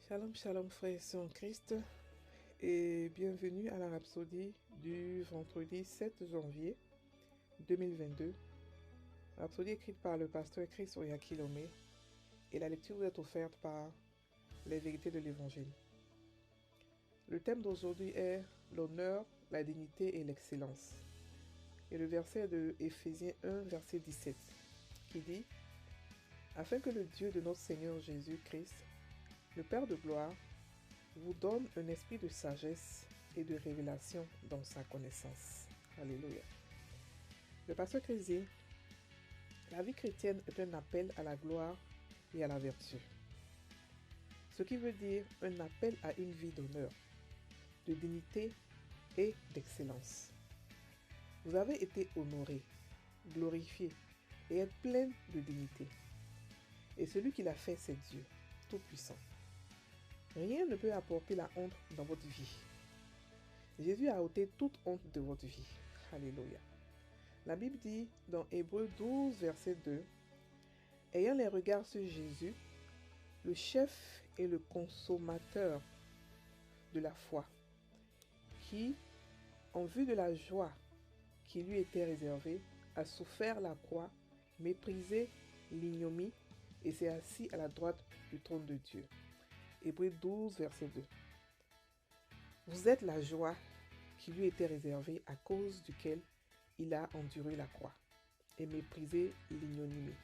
Shalom, shalom frères et sœurs en Christ et bienvenue à la Rhapsodie du vendredi 7 janvier 2022. Rhapsodie écrite par le pasteur Chris Oyakilome et la lecture vous est offerte par les vérités de l'Évangile. Le thème d'aujourd'hui est l'honneur, la dignité et l'excellence. Et le verset de Éphésiens 1, verset 17, qui dit « Afin que le Dieu de notre Seigneur Jésus-Christ, le Père de gloire, vous donne un esprit de sagesse et de révélation dans sa connaissance. » Alléluia. Le pasteur Chris dit, la vie chrétienne est un appel à la gloire et à la vertu. Ce qui veut dire un appel à une vie d'honneur, de dignité et d'excellence. Vous avez été honoré, glorifié et êtes plein de dignité. Et celui qui l'a fait, c'est Dieu, Tout-Puissant. Rien ne peut apporter la honte dans votre vie. Jésus a ôté toute honte de votre vie. Alléluia. La Bible dit dans Hébreux 12, verset 2, « Ayant les regards sur Jésus, le chef et le consommateur de la foi, qui, en vue de la joie qui lui était réservée, a souffert la croix, méprisé l'ignominie et s'est assis à la droite du trône de Dieu. » Hébreux 12, verset 2. Vous êtes la joie qui lui était réservée à cause duquel il a enduré la croix et méprisé l'ignominie.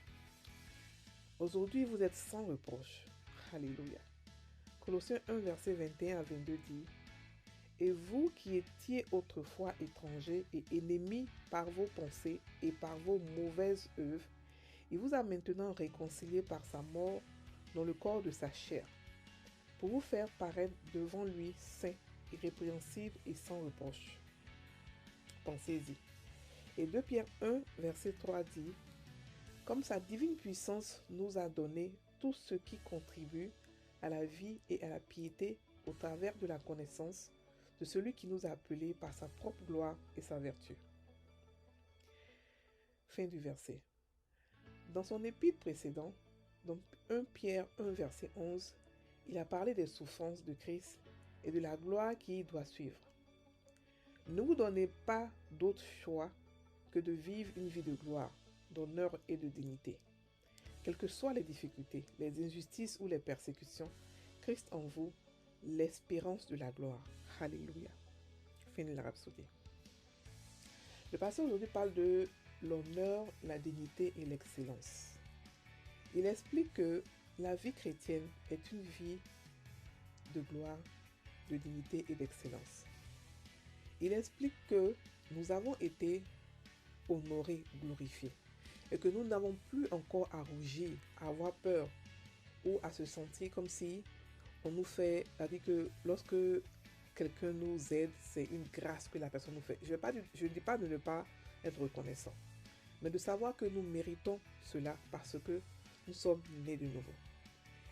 Aujourd'hui, vous êtes sans reproche. Alléluia. Colossiens 1, verset 21 à 22 dit « Et vous qui étiez autrefois étrangers et ennemis par vos pensées et par vos mauvaises œuvres, il vous a maintenant réconciliés par sa mort dans le corps de sa chair, pour vous faire paraître devant lui saint, irrépréhensible et sans reproche. » Pensez-y. Et 2 Pierre 1, verset 3 dit « Comme sa divine puissance nous a donné tout ce qui contribue à la vie et à la piété au travers de la connaissance de celui qui nous a appelés par sa propre gloire et sa vertu. » Fin du verset. Dans son épître précédent, dans 1 Pierre 1, verset 11, il a parlé des souffrances de Christ et de la gloire qui y doit suivre. Ne vous donnez pas d'autre choix que de vivre une vie de gloire, d'honneur et de dignité. Quelles que soient les difficultés, les injustices ou les persécutions, Christ en vous, l'espérance de la gloire. Alléluia. Fin de la Rhapsodie. Le pasteur aujourd'hui parle de l'honneur, la dignité et l'excellence. Il explique que la vie chrétienne est une vie de gloire, de dignité et d'excellence. Il explique que nous avons été honorés, glorifiés, et que nous n'avons plus encore à rougir, à avoir peur ou à se sentir comme si on nous fait, c'est-à-dire que lorsque quelqu'un nous aide, c'est une grâce que la personne nous fait. Je ne dis pas de ne pas être reconnaissant, mais de savoir que nous méritons cela parce que nous sommes nés de nouveau.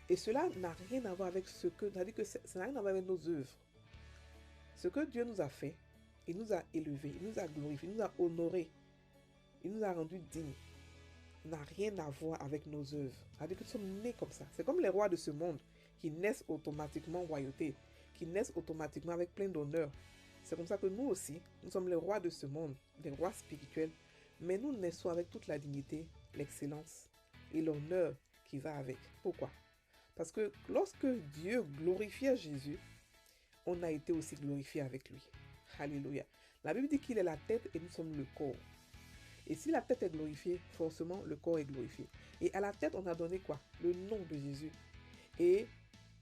Et cela n'a rien à voir avec ce que, c'est-à-dire que ça n'a rien à voir avec nos œuvres. Ce que Dieu nous a fait, il nous a élevés, il nous a glorifiés, il nous a honorés, il nous a rendus dignes, n'a rien à voir avec nos œuvres. C'est-à-dire que nous sommes nés comme ça. C'est comme les rois de ce monde qui naissent automatiquement en royauté, qui naissent automatiquement avec plein d'honneur. C'est comme ça que nous aussi, nous sommes les rois de ce monde, des rois spirituels, mais nous naissons avec toute la dignité, l'excellence et l'honneur qui va avec. Pourquoi? Parce que lorsque Dieu glorifiait Jésus, on a été aussi glorifié avec lui. Alléluia. La Bible dit qu'il est la tête et nous sommes le corps. Et si la tête est glorifiée, forcément le corps est glorifié. Et à la tête, on a donné quoi? Le nom de Jésus. Et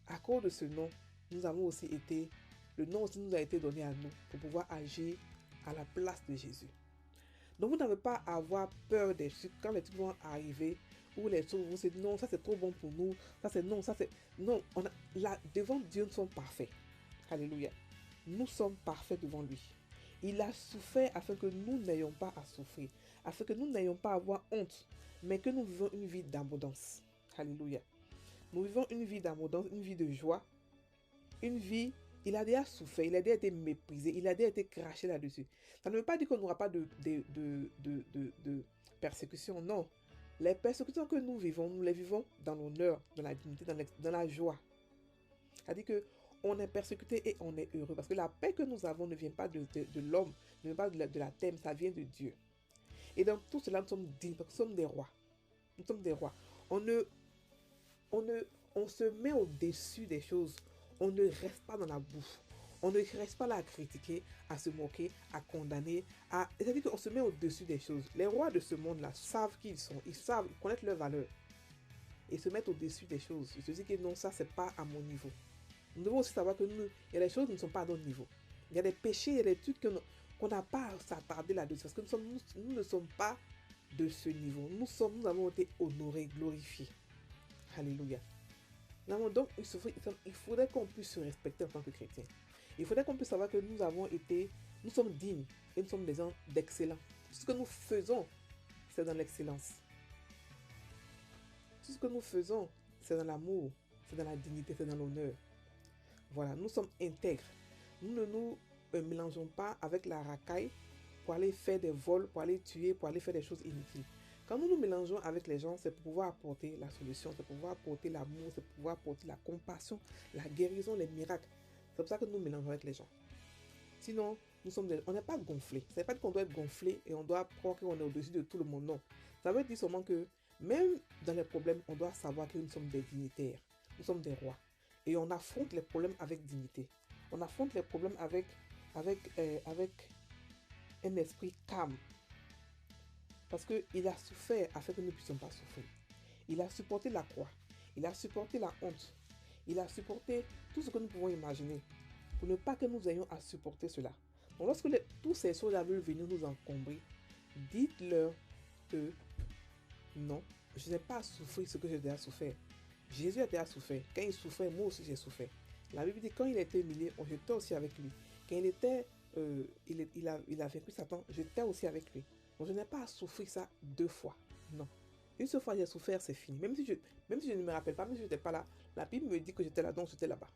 à cause de ce nom, nous avons aussi été, le nom aussi nous a été donné à nous pour pouvoir agir à la place de Jésus. Donc vous n'avez pas à avoir peur des trucs quand les trucs vont arriver, ou les choses vont se dire non, ça c'est trop bon pour nous, ça c'est non, ça c'est non. Là, devant Dieu, nous sommes parfaits. Alléluia. Nous sommes parfaits devant lui. Il a souffert afin que nous n'ayons pas à souffrir, afin que nous n'ayons pas à avoir honte, mais que nous vivons une vie d'abondance. Alléluia. Nous vivons une vie d'abondance, une vie de joie, une vie, il a déjà souffert, il a déjà été méprisé, il a déjà été craché là-dessus. Ça ne veut pas dire qu'on n'aura pas de persécution, non. Les persécutions que nous vivons, nous les vivons dans l'honneur, dans la dignité, dans la joie. C'est-à-dire que on est persécuté et on est heureux. Parce que la paix que nous avons ne vient pas de l'homme, ne vient pas de la terre, ça vient de Dieu. Et dans tout cela, nous sommes dignes, parce que nous sommes des rois. Nous sommes des rois. On ne, on ne, on se met au-dessus des choses. On ne reste pas dans la bouffe. On ne reste pas là à critiquer, à se moquer, à condamner. C'est-à-dire qu'on se met au-dessus des choses. Les rois de ce monde-là savent qui ils sont. Ils savent, ils connaissent leur valeur. Et se mettent au-dessus des choses. Ils se disent que non, ça, c'est pas à mon niveau. Nous devons aussi savoir que il y a des choses qui ne sont pas à notre niveau. Il y a des péchés, il y a des trucs qu'on n'a pas à s'attarder là-dessus. Parce que nous ne sommes pas de ce niveau. Nous avons été honorés, glorifiés. Alléluia. Donc, il faudrait qu'on puisse se respecter en tant que chrétien. Il faudrait qu'on puisse savoir que nous sommes dignes et nous sommes des gens d'excellence. Tout ce que nous faisons, c'est dans l'excellence. Tout ce que nous faisons, c'est dans l'amour, c'est dans la dignité, c'est dans l'honneur. Voilà, nous sommes intègres. Nous ne nous mélangeons pas avec la racaille pour aller faire des vols, pour aller tuer, pour aller faire des choses inutiles. Quand nous nous mélangeons avec les gens, c'est pour pouvoir apporter la solution, c'est pour pouvoir apporter l'amour, c'est pour pouvoir apporter la compassion, la guérison, les miracles. C'est pour ça que nous nous mélangeons avec les gens. Sinon, on n'est pas gonflé. Ça ne veut pas dire qu'on doit être gonflé et on doit croire qu'on est au-dessus de tout le monde. Non. Ça veut dire seulement que même dans les problèmes, on doit savoir que nous sommes des dignitaires. Nous sommes des rois. Et on affronte les problèmes avec dignité. On affronte les problèmes avec un esprit calme. Parce qu'il a souffert afin que nous ne puissions pas souffrir. Il a supporté la croix. Il a supporté la honte. Il a supporté tout ce que nous pouvons imaginer. Pour ne pas que nous ayons à supporter cela. Donc lorsque tous ces choses-là veulent venir nous encombrer, dites-leur que non, je n'ai pas à souffrir ce que j'ai déjà souffert. Jésus a déjà souffert. Quand il souffrait, moi aussi j'ai souffert. La Bible dit quand il a été humilié, j'étais aussi avec lui. Quand il a vaincu Satan, j'étais aussi avec lui. Donc je n'ai pas à souffrir ça 2 fois. Non. Une seule fois j'ai souffert, c'est fini. Même si je ne me rappelle pas, même si je n'étais pas là, la Bible me dit que j'étais là, donc j'étais là-bas.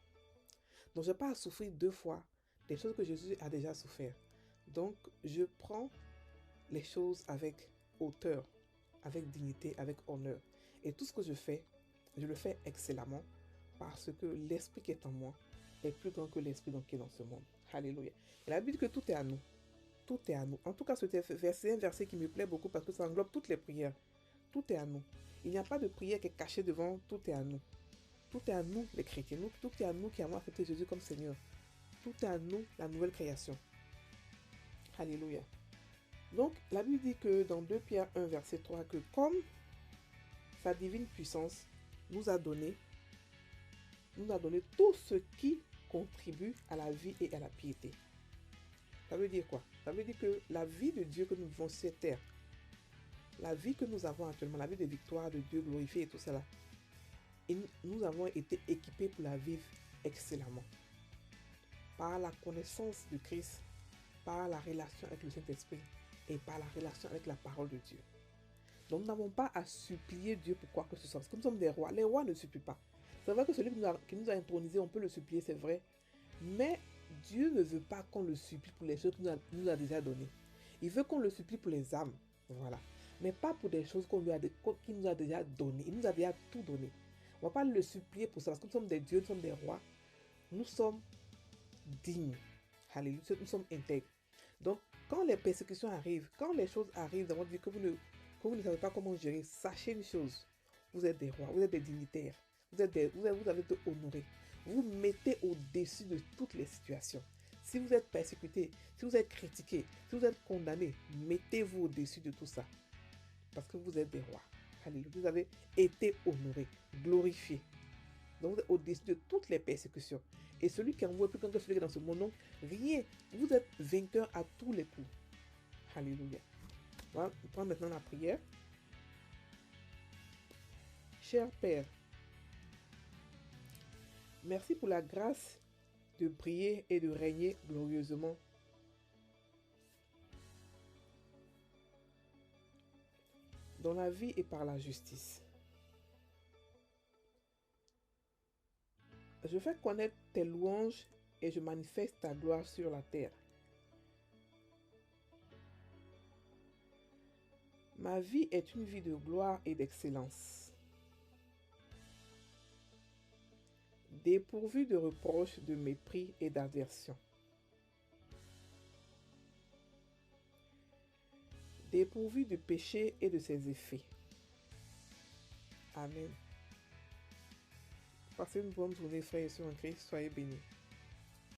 Donc je n'ai pas à souffrir 2 fois des choses que Jésus a déjà souffert. Donc je prends les choses avec hauteur, avec dignité, avec honneur. Et tout ce que je le fais excellemment parce que l'esprit qui est en moi est plus grand que l'esprit qui est dans ce monde. Alléluia. Et la Bible dit que tout est à nous. Tout est à nous. En tout cas, c'est un verset qui me plaît beaucoup parce que ça englobe toutes les prières. Tout est à nous. Il n'y a pas de prière qui est cachée devant. Tout est à nous. Tout est à nous, les chrétiens. Tout est à nous qui avons accepté Jésus comme Seigneur. Tout est à nous, la nouvelle création. Alléluia. Donc, la Bible dit que dans 2 Pierre 1, verset 3, que comme sa divine puissance nous a donné tout ce qui contribue à la vie et à la piété. Ça veut dire quoi? Ça veut dire que la vie de Dieu que nous vivons sur cette terre, la vie que nous avons actuellement, la vie de victoire de Dieu glorifié et tout cela, et nous avons été équipés pour la vivre excellemment. Par la connaissance de Christ, par la relation avec le Saint-Esprit et par la relation avec la parole de Dieu. Donc nous n'avons pas à supplier Dieu pour quoi que ce soit. Parce que nous sommes des rois. Les rois ne supplient pas. C'est vrai que celui qui nous a intronisés, on peut le supplier, c'est vrai. Mais Dieu ne veut pas qu'on le supplie pour les choses qu'il nous a déjà données. Il veut qu'on le supplie pour les âmes. Voilà. Mais pas pour des choses qu'il nous a déjà données. Il nous a déjà tout donné. On ne va pas le supplier pour ça. Parce que nous sommes des dieux, nous sommes des rois. Nous sommes dignes. Alléluia. Nous sommes intègres. Donc, quand les persécutions arrivent, quand les choses arrivent dans votre vie que vous ne savez pas comment gérer, sachez une chose. Vous êtes des rois, vous êtes des dignitaires. Vous avez été honorés. Vous mettez au-dessus de toutes les situations. Si vous êtes persécuté, si vous êtes critiqué, si vous êtes condamné, mettez-vous au-dessus de tout ça. Parce que vous êtes des rois. Alléluia. Vous avez été honorés, glorifiés. Donc vous êtes au-dessus de toutes les persécutions. Et celui qui en vous est plus grand que celui qui est dans ce monde, non, rien. Vous êtes vainqueur à tous les coups. Alléluia. Voilà, on prend maintenant la prière. Cher Père, merci pour la grâce de briller et de régner glorieusement. Dans la vie et par la justice. Je fais connaître tes louanges et je manifeste ta gloire sur la terre. Ma vie est une vie de gloire et d'excellence. dépourvu de reproches, de mépris et d'aversion. Dépourvu du péché et de ses effets. Amen. Passez une bonne journée, frères et sœurs en Christ. Soyez bénis.